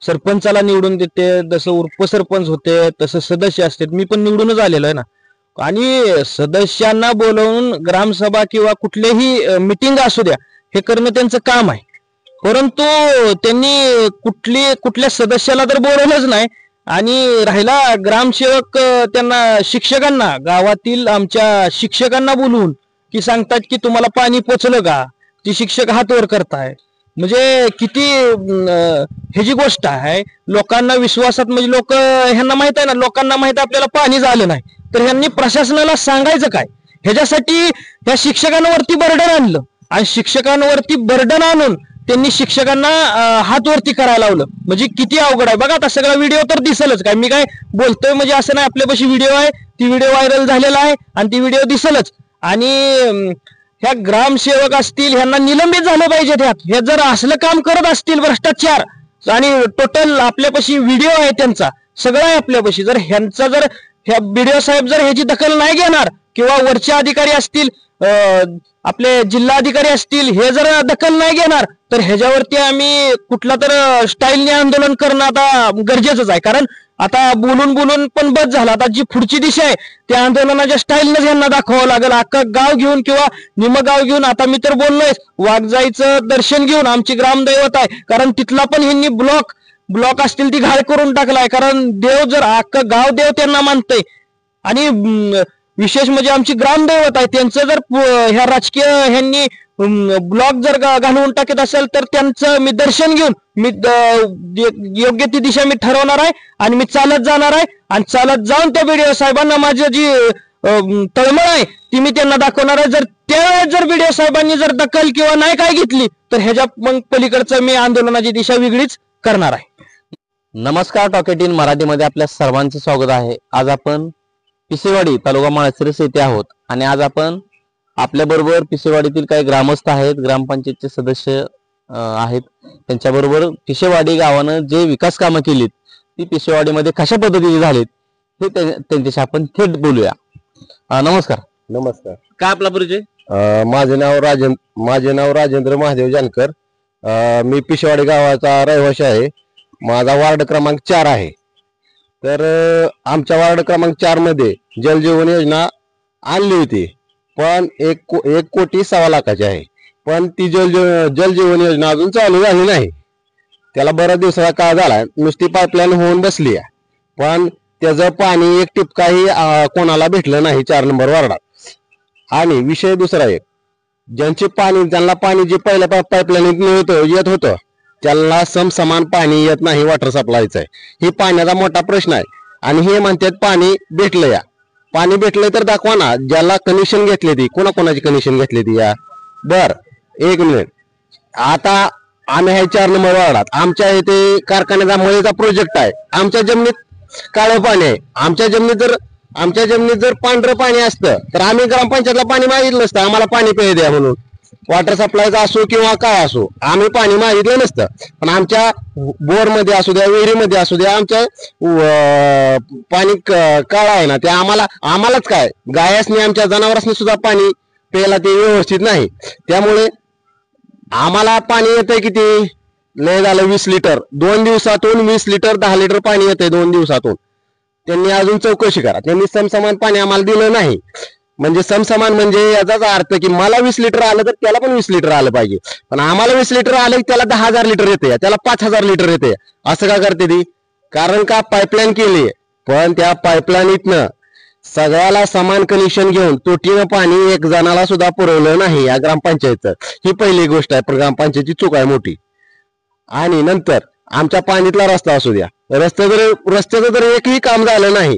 सरपंचाला निवडून देते, जसं उपसरपंच होते तसं सदस्य असतात, मी पण निवडूनच आलेलो आहे ना. आणि सदस्यांना बोलवून ग्रामसभा किंवा कुठलेही मिटिंग असू द्या हे करणं त्यांचं काम आहे. परंतु त्यांनी कुठल्या सदस्याला तर बोलवलंच नाही. आणि राहिला ग्रामसेवक, त्यांना शिक्षकांना, गावातील आमच्या शिक्षकांना बोलवून की सांगतात की तुम्हाला पाणी पोचलं का, ती शिक्षक हात वर करताय. म्हणजे किती ह्याची गोष्ट आहे. लोकांना विश्वासात, म्हणजे लोक ह्यांना माहित आहे ना, लोकांना माहित आहे आपल्याला पाणी झालं नाही तर ह्यांनी प्रशासनाला सांगायचं काय. ह्याच्यासाठी त्या शिक्षकांवरती बर्डन आणलं आणि शिक्षकांवरती बर्डन आणून त्यांनी शिक्षकांना हात वरती करायला लावलं. म्हणजे किती अवघड आहे बघा. आता सगळा व्हिडिओ तर दिसलच, काय मी काय बोलतोय म्हणजे असं नाही, आपल्यापाशी व्हिडिओ आहे, ती व्हिडिओ व्हायरल झालेला आहे आणि ती व्हिडिओ दिसलच. आणि ह्या ग्रामसेवक असतील ह्यांना निलंबित झालं पाहिजे. हे जर असलं काम करत असतील, भ्रष्टाचार, आणि टोटल आपल्यापाशी व्हिडिओ आहे त्यांचा, सगळं आहे आपल्यापाशी. जर ह्यांचा जर ह्या बीडीओ साहेब जर ह्याची दखल नाही घेणार किंवा वरचे अधिकारी असतील, आपले जिल्हा अधिकारी असतील, हे जर दखल नाही घेणार तर ह्याच्यावरती आम्ही कुठला तर स्टाईलने आंदोलन करणं आता गरजेचंच आहे. कारण आता बोलून बोलून पण बस झालं. आता जी पुढची दिशा आहे त्या आंदोलनाच्या स्टाईलनेच यांना दाखवावं लागेल. अख्खं गाव घेऊन किंवा निम गाव घेऊन. आता मी तर बोललोय, वाघजाईचं दर्शन घेऊन, आमची ग्रामदैवत आहे, कारण तिथला पण ह्यांनी ब्लॉक असतील ती घाळ करून टाकलाय. कारण देव, जर अख्खं गाव देव त्यांना मानतंय आणि विशेष म्हणजे आमची ग्रामदैवत आहे, त्यांचं जर ह्या राजकीय ह्यांनी ब्लॉक जर घालवून टाकत असेल तर त्यांचं मी दर्शन घेऊन मी योग्य ती दिशा मी ठरवणार आहे आणि मी चालत जाणार आहे. आणि चालत जाऊन त्या बीडीओ साहेबांना माझी जी तळमळ आहे ती मी त्यांना दाखवणार आहे. जर त्यावेळेस जर बीडीओ साहेबांनी जर दखल किंवा नाही काय घेतली तर ह्याच्या मग पलीकडचं मी आंदोलनाची दिशा वेगळीच करणार आहे. नमस्कार, टॉकेट इन मराठीमध्ये आपल्या सर्वांचं स्वागत आहे. आज आपण पिसेवाडी तालुका माळशिरस येथे आहोत आणि आज आपण आपल्या बरोबर पिसेवाडीतील काही ग्रामस्थ आहेत, ग्रामपंचायतचे सदस्य आहेत. त्यांच्याबरोबर पिसेवाडी गावानं जे विकास कामं केलीत ती पिसेवाडीमध्ये कशा पद्धतीने झालीत हे त्यांच्याशी आपण थेट बोलूया. नमस्कार. नमस्कार. काय आपला परिचय? माझे नाव राजेंद्र महादेव जानकर. मी पिसेवाडी गावाचा रहिवासी आहे. माझा वार्ड क्रमांक 4 आहे. तर आमच्या वार्ड क्रमांक 4 मध्ये जलजीवन योजना आणली होती, पण 1,15,00,000 आहे. पण ती जलजीवन योजना अजून चालू झाली नाही. त्याला बऱ्याच दिवसाचा काळ झाला. नुसती पाईपलाईन होऊन बसली आहे, पण त्याचं पाणी एक टिपकाही कोणाला भेटलं नाही 4 नंबर वार्डात. आणि विषय दुसरा एक, ज्यांना पाणी जे पहिल्या पाईपलाईन येत होतं त्याला समसमान पाणी येत नाही. वॉटर सप्लायचं आहे, ही पाण्याचा मोठा प्रश्न आहे. आणि हे म्हणतात पाणी भेटलं. या पाणी भेटलंय तर दाखवा ना, ज्याला कनेक्शन घेतले ती, कोणाकोणाची कनेक्शन घेतली ती या. बर, एक मिनिट. आता आम्ही आहे 4 नंबर वार्डात. आमच्या इथे कारखान्याचा मळीचा प्रोजेक्ट आहे. आमच्या जमिनीत काळं पाणी आहे. आमच्या जमिनीत जर पांढरं पाणी असतं तर आम्ही ग्रामपंचायतला पाणी मागितलं नसतं आम्हाला पाणी प्यायला द्या म्हणून. वॉटर सप्लायचा असो किंवा काय असो, आम्ही पाणी मागितलं नसतं. पण आमच्या बोरमध्ये असू द्या, विहिरीमध्ये असू द्या, आमच्या पाणी काळं आहे ना, ते आम्हालाच काय, गायासनी आमच्या जनावरांनी सुद्धा पाणी प्यायला ते व्यवस्थित नाही. त्यामुळे आम्हाला पाणी येतंय किती, लय झालं 20 लिटर 2 दिवसातून, 20 लिटर 10 लिटर पाणी येतंय 2 दिवसातून. त्यांनी अजून चौकशी करा. त्यांनी समसमान पाणी आम्हाला दिलं नाही. म्हणजे समसमान म्हणजे याचाच अर्थ की मला 20 लिटर आलं तर त्याला पण 20 लिटर आलं पाहिजे. पण आम्हाला 20 लिटर आलं की त्याला 10,000 लिटर येते, त्याला 5,000 लिटर येते. असं का करते ती? कारण का पाईपलाईन केली, पण त्या पाईपलाईनीतनं सगळ्याला समान कनेक्शन घेऊन तोटीनं पाणी एक जणाला सुद्धा पुरवलं नाही या ग्रामपंचायतचं. ही पहिली गोष्ट आहे, ग्रामपंचायतची चूक आहे मोठी. आणि नंतर आमच्या पाणीतला रस्ता असू द्या, रस्त्याचं जर एकही काम झालं नाही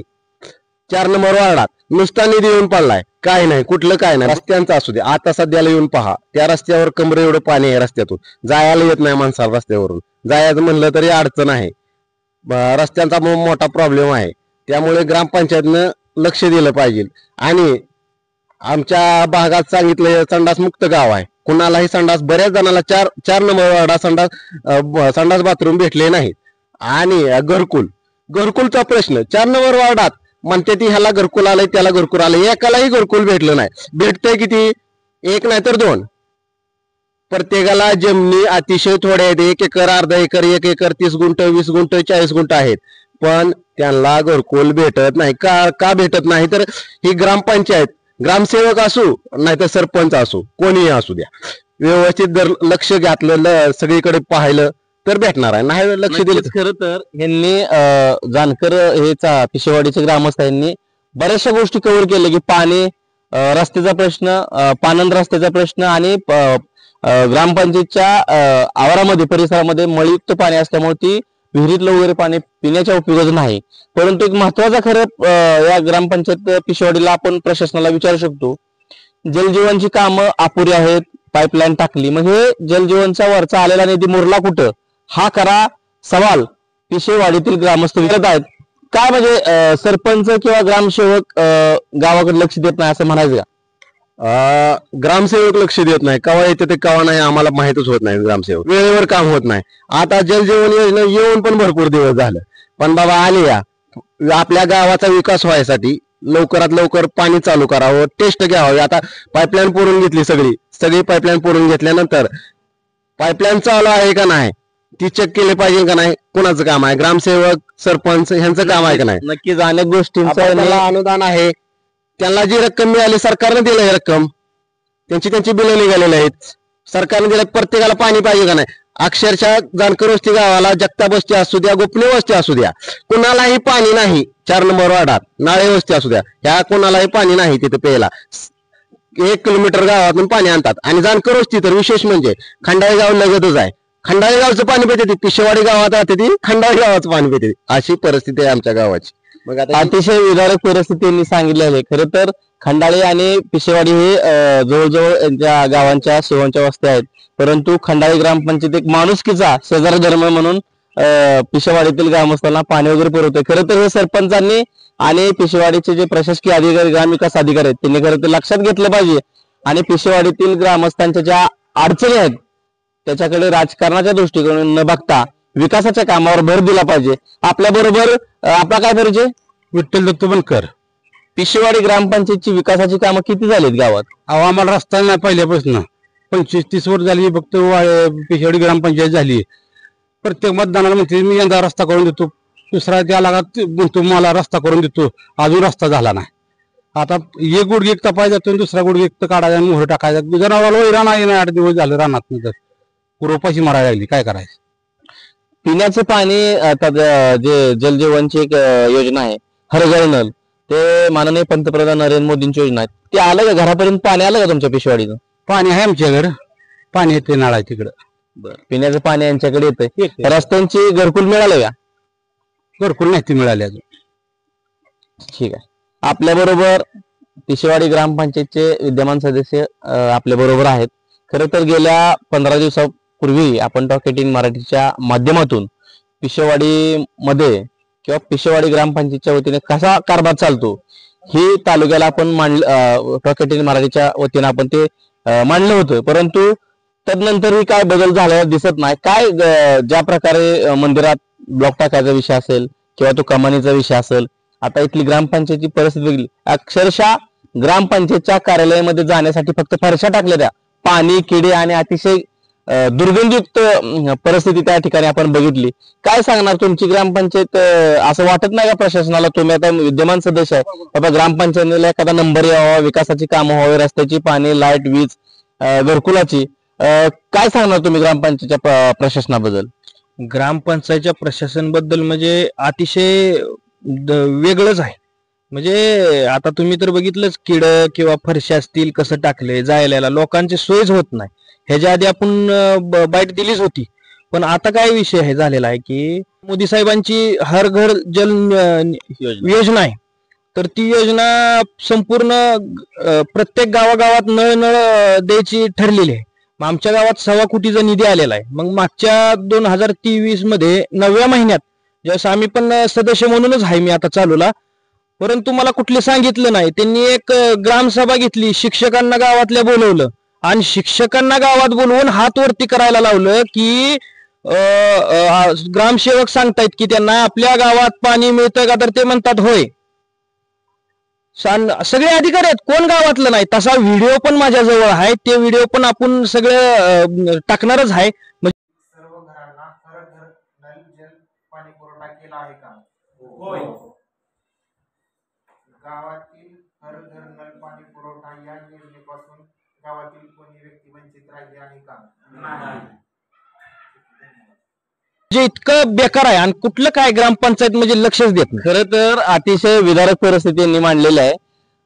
4 नंबर वार्डात. नुसता निधी येऊन पडलाय, काय नाही, कुठलं काय नाही. रस्त्यांचा असू द्या, आता सध्याला येऊन पहा, त्या रस्त्यावर कमरे एवढं पाणी आहे. रस्त्यातून जायला येत नाही माणसाला. रस्त्यावरून जायचं म्हणलं तरी अडचण आहे. रस्त्यांचा मोठा प्रॉब्लेम आहे. त्यामुळे ग्रामपंचायतनं लक्ष दिलं पाहिजे. आणि आमच्या भागात सांगितलं संडास मुक्त गाव आहे. कुणालाही संडास, बऱ्याच जणांना 4 नंबर वार्डात संडास बाथरूम भेटले नाहीत. आणि घरकुलचा प्रश्न 4 नंबर वार्डात म्हणते ती, ह्याला घरकुल आलंय, त्याला घरकुल आलंय, एकालाही घरकुल भेटलं नाही. भेटतंय किती, 1 नाही तर 2. प्रत्येकाला जमिनी अतिशय थोड्या आहेत. 1 एकर, अर्धा एकर, 1 एकर, 30 गुंठ, 20 गुंठ, 40 गुंठ आहेत. पण त्यांना घरकुल भेटत नाही. का भेटत नाही? तर ही ग्रामपंचायत, ग्रामसेवक असू नाहीतर सरपंच असू, कोणीही असू द्या, व्यवस्थित जर लक्ष घातलं, सगळीकडे पाहिलं तर भेटणार आहे. नाही लक्ष दिलं खरं तर यांनी जानकर हे पिशेवाडीचे ग्रामस्थ यांनी बऱ्याचशा गोष्टी कव्हर केल्या की पाणी, रस्त्याचा प्रश्न, पानंद रस्त्याचा प्रश्न आणि ग्रामपंचायतच्या आवारामध्ये परिसरामध्ये मळयुक्त पाणी असल्यामुळे ती विहिरीतलं वगैरे पाणी पिण्याच्या उपयोगाचं नाही. परंतु एक महत्वाचा खरं या ग्रामपंचायत पिशेवाडीला आपण प्रशासनाला विचारू शकतो, जलजीवनची कामं अपुरी आहेत, पाईपलाईन टाकली, मग हे जलजीवनचा वरचा आलेला निधी मुरला कुठं, हा खरा सवाल पिशेवाडीतील ग्रामस्थ विचारत आहेत. काय म्हणजे सरपंच किंवा ग्रामसेवक गावाकडे लक्ष देत नाही असं म्हणायचं का? ग्रामसेवक लक्ष देत नाही. कवा येते ते कवा नाही आम्हाला माहितच होत नाही. ग्रामसेवक वेळेवर काम होत नाही. आता जलजीवन योजना येऊन पण भरपूर दिवस झालं, पण बाबा आले या आपल्या गावाचा विकास व्हायसाठी लवकरात लवकर पाणी चालू करावं, टेस्ट घ्यावं. आता पाईपलाईन पुरून घेतली, सगळी पाईपलाईन पुरून घेतल्यानंतर पाईपलाईन चालू आहे का नाही ती चेक केले पाहिजे का नाही, कोणाचं काम आहे? ग्रामसेवक, सरपंच ह्यांचं काम आहे का नाही? नक्कीच अनेक गोष्टींचा अनुदान आहे, त्यांना जी रक्कम मिळाली सरकारने दिलं आहे, रक्कम त्यांची बिलं निघालेली आहेत, सरकारने दिलं. प्रत्येकाला पाणी पाहिजे का नाही? अक्षरशः जानकर वस्ती गावाला, जगताप वस्ती असू द्या, गोपनीय वस्ती असू द्या, कुणालाही पाणी नाही. 4 नंबर वार्डात नाळे वस्ती असू द्या, ह्या कोणालाही पाणी नाही तिथे प्यायला. 1 किलोमीटर गावातून पाणी आणतात. आणि जानकर वस्ती तर विशेष म्हणजे खंडाळी गाव लगतच आहे. खंडाळी गावचं पाणी पिते ती, पिशेवाडी गावात राहते ती, खंडाळी गावाचं पाणी पिते. अशी परिस्थिती आहे आमच्या गावाची. मग आता अतिशय विदारक परिस्थितींनी सांगितलेली आहे. खरं तर खंडाळी आणि पिशेवाडी हे जवळजवळ यांच्या गावांच्या शिवांच्या वस्त्या आहेत, परंतु खंडाळी ग्रामपंचायत एक माणुसकीचा शेजारी धर्म म्हणून पिशेवाडीतील ग्रामस्थांना पाणी वगैरे पुरवतोय. खरं तर हे सरपंचांनी आणि पिशेवाडीचे जे प्रशासकीय अधिकारी, ग्रामविकास अधिकारी आहेत, त्यांनी खरं तर लक्षात घेतलं पाहिजे आणि पिशेवाडीतील ग्रामस्थांच्या ज्या अडचणी आहेत त्याच्याकडे राजकारणाच्या दृष्टिकोनातून न बघता विकासाच्या कामावर भर दिला पाहिजे. आपल्या बरोबर आपला काय परिचय? विठ्ठल दत्त बनकर. पिशेवाडी ग्रामपंचायतची विकासाची कामं किती झालीत गावात? आम्हाला रस्ता नाही पहिल्यापासून 25-30 वर्ष झाली फक्त पिशेवाडी ग्रामपंचायत झाली. प्रत्येक मतदानाला म्हणते मी यंदा रस्ता करून देतो, दुसरा त्या लागात म्हणतो मला रस्ता करून देतो, अजून रस्ता झाला नाही. आता एक गुडघे एक तपाय जातो, दुसरा गुडघे एक काढायचा आणि मोहर टाकायचा. जनावराला राणा येणार 8 दिवस झालं रानात, नंतर पूर्वपाशी मारायला लागली, काय करायचं? पिण्याचे पाणी आता जे जलजीवनची एक योजना आहे हर घर नल, ते माननीय पंतप्रधान नरेंद्र मोदींची योजना आहे, ते आलं का घरापर्यंत? पाणी आलं का तुमच्या पिशवाडीचं? पाणी आहे आमच्याकडे, पाणी येते नाळा तिकडं. पिण्याचं पाणी यांच्याकडे येतंय. रस्त्यांची घरकुल मिळालं का? घरकुल नाही ती मिळाली अजून. ठीक आहे. आपल्या बरोबर पिशेवाडी ग्रामपंचायतचे विद्यमान सदस्य आपल्या बरोबर आहेत. खरं तर गेल्या 15 दिवसापूर्वी आपण टॉक 18 मराठीच्या माध्यमातून पिशेवाडी मध्ये किंवा पिशेवाडी ग्रामपंचायतच्या वतीने कसा कारभार चालतो ही तालुक्याला आपण टॉक 18 मराठीच्या वतीने आपण ते मांडलं होतं. परंतु तदनंतरही काय बदल झालेला दिसत नाही. काय ज्या प्रकारे मंदिरात ब्लॉक टाकायचा विषय असेल किंवा तो कमानीचा विषय असेल, आता इथली ग्रामपंचायतची परिस्थिती वेगळी. अक्षरशः ग्रामपंचायतच्या कार्यालयामध्ये जाण्यासाठी फक्त फरशा टाकल्या, त्या पाणी, किडे आणि अतिशय दुर्गंधयुक्त परिस्थिती त्या ठिकाणी आपण बघितली. काय सांगणार तुमची ग्रामपंचायत? असं वाटत नाही का प्रशासनाला, तुम्ही आता विद्यमान सदस्य आहे, बाबा ग्रामपंचायतीला एखादा नंबर यावा, विकासाची कामं व्हावी, रस्त्याची, पाणी, लाईट, वीज, घरकुलाची, काय सांगणार तुम्ही ग्रामपंचायतच्या प्रशासनाबद्दल? ग्रामपंचायतच्या प्रशासनबद्दल म्हणजे अतिशय वेगळंच आहे. म्हणजे आता तुम्ही तर बघितलंच, किड किंवा फरशी असतील कसं टाकले, जायला लोकांची सोयच होत नाही. ह्याच्या आधी आपण बाईट दिलीच होती, पण आता काय विषय हे झालेला आहे की मोदी साहेबांची हर घर जल योजना आहे, तर ती योजना संपूर्ण प्रत्येक गावागावात नळ द्यायची ठरलेली आहे. मग आमच्या गावात 1.25 कोटीचा निधी आलेला आहे. मग मागच्या 2023 मध्ये 9व्या महिन्यात ज्यावेळेस आम्ही पण सदस्य म्हणूनच आहे मी आता चालूला, परंतु मला कुठले सांगितलं नाही. त्यांनी एक ग्रामसभा घेतली, शिक्षकांना गावातल्या बोलवलं आणि शिक्षकांना गावात बोलवून हात वरती करायला लावलं की ग्रामसेवक सांगतायत की त्यांना आपल्या गावात पाणी मिळतं का, तर ते म्हणतात होय. सगळे अधिकारी आहेत, कोण गावातलं नाही. तसा व्हिडिओ पण माझ्याजवळ आहे, ते व्हिडिओ पण आपण सगळं टाकणारच आहे. सर्व घरांना घर घर नल जल पाणी पुरवठा केला आहे का? होय. गावातील घर घर नल पाणी पुरवठा या योजनेपासून गावातील कोणी व्यक्ती वंचित राहिली आहे का? नाही. जे इतकं बेकार आहे आणि कुठलं काय ग्रामपंचायत म्हणजे लक्षच देत नाही. खरं तर अतिशय विदारक परिस्थिती यांनी मांडलेली आहे.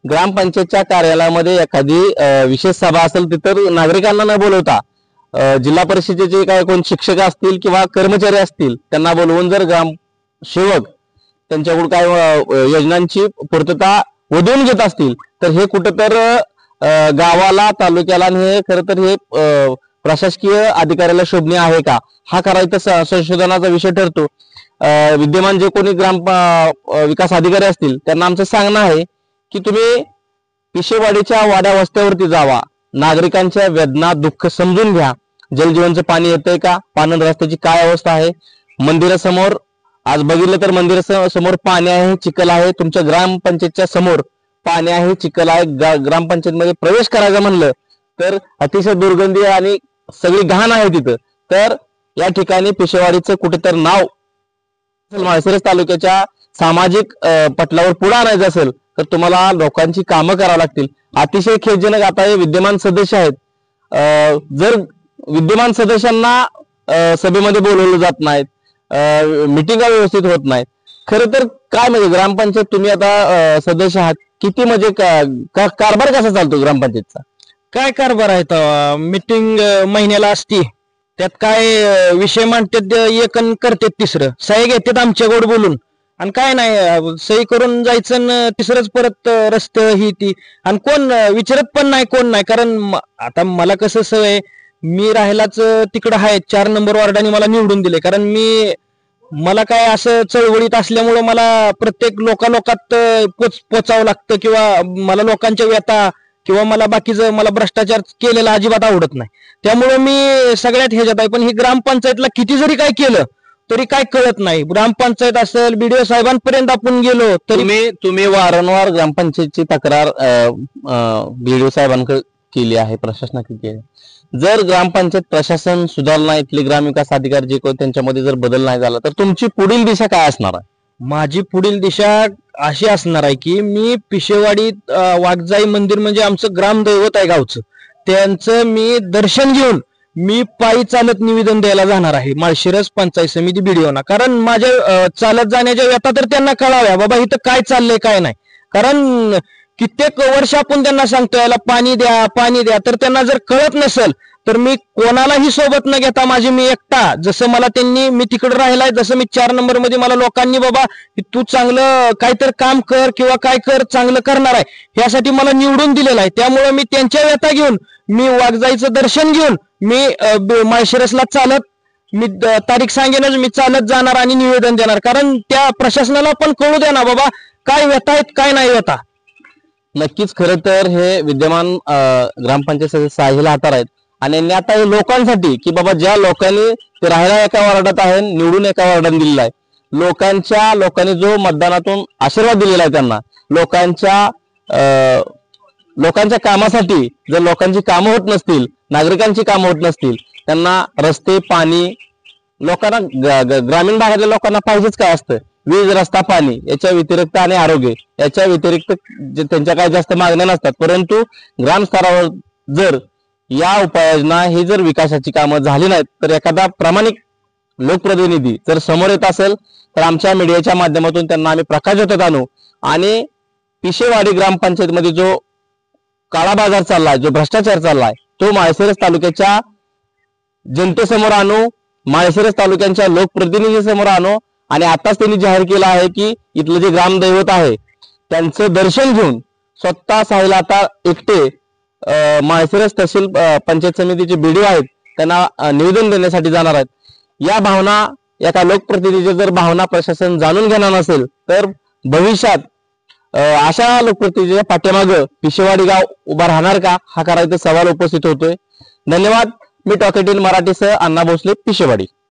ग्रामपंचायतच्या कार्यालयामध्ये एखादी विशेष सभा असेल तिथं नागरिकांना न बोलवता जिल्हा परिषदेचे काय कोण शिक्षक असतील किंवा कर्मचारी असतील त्यांना बोलवून जर ग्रामसेवक त्यांच्याकडून काय योजनांची पूर्तता वधवून घेत असतील तर हे कुठं तर गावाला तालुक्याला हे खरं तर हे प्रशासकीय अधिकाऱ्याला शोभणे आहे का, हा करायचा संशोधनाचा विषय ठरतो. विद्यमान जे कोणी विकास अधिकारी असतील त्यांना आमचं सांगणं आहे की तुम्ही पिशेवाडीच्या वाड्या वस्त्यावरती जावा, नागरिकांच्या वेदना दुःख समजून घ्या. जलजीवनचं पाणी येतंय का, पाणंद रस्त्याची काय अवस्था आहे, मंदिरासमोर आज बघितलं तर मंदिरासमोर पाणी आहे, चिखल आहे. तुमच्या ग्रामपंचायतच्या समोर पाणी आहे, चिखल आहे. ग्रामपंचायत मध्ये प्रवेश करायचं म्हणलं तर अतिशय दुर्गंधी आणि सगळी घाण आहे तिथं. तर या ठिकाणी पिशेवाडीचं कुठेतरी नाव माळशिरस तालुक्याच्या सामाजिक पटलावर पुढे आणायचं असेल तर तुम्हाला लोकांची कामं करावी लागतील. अतिशय खेदजनक आता हे विद्यमान सदस्य आहेत, जर विद्यमान सदस्यांना सभेमध्ये बोलवलं जात नाहीत, मिटिंगा व्यवस्थित होत नाहीत. खरं तर काय म्हणजे ग्रामपंचायत तुम्ही आता सदस्य आहात, किती म्हणजे कारभार कसा चालतो ग्रामपंचायतचा? काय कारभार आहे, मीटिंग महिन्याला असती, त्यात काय विषय मांडतात एक करतात, तिसरं सही घेतात आमच्याकडे बोलून आणि काय नाही सही करून जायचं तिसरंच परत रस्ते ही ती आणि कोण विचारत पण नाही, कोण नाही. कारण आता मला कसं सवय, मी राहायलाच तिकडं आहे 4 नंबर वार्डाने मला निवडून दिले. कारण मला काय असं चळवळीत असल्यामुळं मला प्रत्येक लोकात पोचावं लागतं किंवा मला लोकांच्या व्यथा किंवा मला बाकीचं मला भ्रष्टाचार केलेला अजिबात आवडत नाही. त्यामुळे मी सगळ्यात ह्याच्यात आहे. पण ही ग्रामपंचायतला किती जरी काय केलं तरी काय कळत नाही. ग्रामपंचायत असेल बीडीओ साहेबांपर्यंत आपण गेलो तरी तुम्ही वारंवार ग्रामपंचायतची तक्रार बीडीओ साहेबांकडे केली आहे, प्रशासनाकडे केली. जर ग्रामपंचायत प्रशासन सुधारलं नाही, इथले ग्रामविकास अधिकारी जे कोण त्यांच्यामध्ये जर बदल नाही झाला तर तुमची पुढील दिशा काय असणार आहे? माझी पुढील दिशा अशी असणार आहे की मी पिशेवाडीत वाघजाई मंदिर म्हणजे आमचं ग्रामदैवत आहे गावचं, त्यांचं मी दर्शन घेऊन मी पायी चालत निवेदन द्यायला जाणार आहे माळशिरस पंचायत समिती बीडीओना. कारण माझ्या चालत जाण्याच्या व्यथा तर त्यांना कळाव्या, बाबा इथं काय चाललंय काय नाही. कारण कित्येक वर्ष आपण त्यांना सांगतो याला पाणी द्या पाणी द्या, तर त्यांना जर कळत नसेल तर मी कोणालाही सोबत न घेता माझी मी एकटा, जसं मला त्यांनी मी तिकडे राहिलाय, जसं मी 4 नंबर मध्ये मला लोकांनी बाबा तू चांगलं काहीतरी काम कर किंवा काय कर चांगलं करणार आहे यासाठी मला निवडून दिलेलं आहे. त्यामुळे मी त्यांच्या व्यथा घेऊन मी वाघजाईचं दर्शन घेऊन मी माळशिरसला चालत मी तारीख सांगेनच मी चालत जाणार आणि निवेदन देणार. कारण त्या प्रशासनाला पण कळू द्या ना बाबा काय व्यथा आहेत काय नाही व्यथा. नक्कीच खरं तर हे विद्यमान ग्रामपंचायत सदस्य साहिल हातार आहेत आणि यांनी आता हे लोकांसाठी की बाबा ज्या लोकांनी ते राहायला एका वार्डात आहे, निवडून एका वार्डात दिलेला आहे, लोकांनी जो मतदानातून आशीर्वाद दिलेला आहे त्यांना लोकांच्या कामासाठी जर लोकांची कामं होत नसतील, नागरिकांची कामं होत नसतील, त्यांना रस्ते पाणी लोकांना ग्रामीण भागातल्या लोकांना पाहिजेच काय असतं, वीज रस्ता पाणी याच्या व्यतिरिक्त आणि आरोग्य याच्या व्यतिरिक्त त्यांच्या काही जास्त मागण्या नसतात. परंतु ग्राम स्तरावर जर या उपाययोजना ही जर विकासाची कामं झाली नाहीत तर एखादा प्रामाणिक लोकप्रतिनिधी जर समोर येत असेल तर आमच्या मीडियाच्या माध्यमातून त्यांना आम्ही प्रकाशोत्यात आणू आणि पिशेवाडी ग्रामपंचायतमध्ये जो काळा बाजार चाललाय, जो भ्रष्टाचार चाललाय तो माळशिरस तालुक्याच्या जनतेसमोर आणू, माळशिरस तालुक्यांच्या लोकप्रतिनिधींसमोर आणू. आणि आताच त्यांनी जाहीर केलं आहे की इथलं जे ग्रामदैवत आहे त्यांचं दर्शन घेऊन स्वतः साहिल आता एकटे माळशिरस तहसील पंचायत समितीचे बीडीओ आहेत त्यांना निवेदन देण्यासाठी जाणार आहेत. या भावना एका लोकप्रतिनिधीच्या जर भावना प्रशासन जाणून घेणार नसेल तर भविष्यात अशा लोकप्रतिनिधीच्या पाठीमागं पिशेवाडी गाव उभा राहणार का, हा करायचा सवाल उपस्थित होतोय. धन्यवाद. मी टॉक 18 मराठीसह अण्णा भोसले, पिशेवाडी.